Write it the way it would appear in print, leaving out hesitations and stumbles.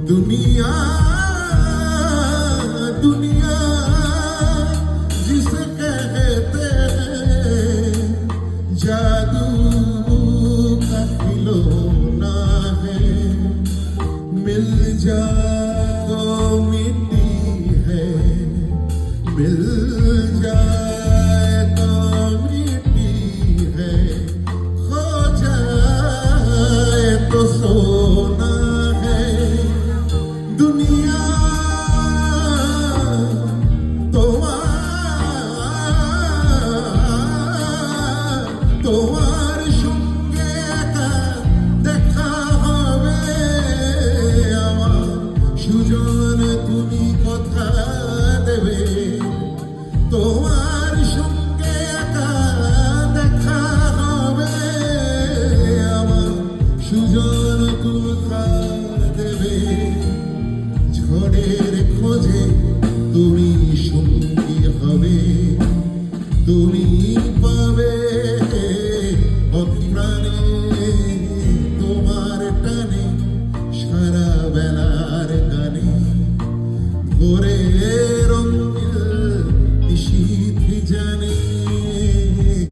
दुनिया दुनिया जिसे कहते हैं जादू का खिलौना है, मिल जाए तो मिट्टी है, मिल जाए तो मिट्टी है, खो जाए तो सोना है। दुनिया তোমার সঙ্গে একা দেখা হবে আমার, সুজন তুমি কথা দেবে। তোমার সঙ্গে একা দেখা হবে আমার, সুজন কথা দেবে। ঝড়ের খোঁজে তুমি সঙ্গী হবে, তুমি পাবে অপ্রাণে তোমার টানে সারা বেলার গানে ভোরে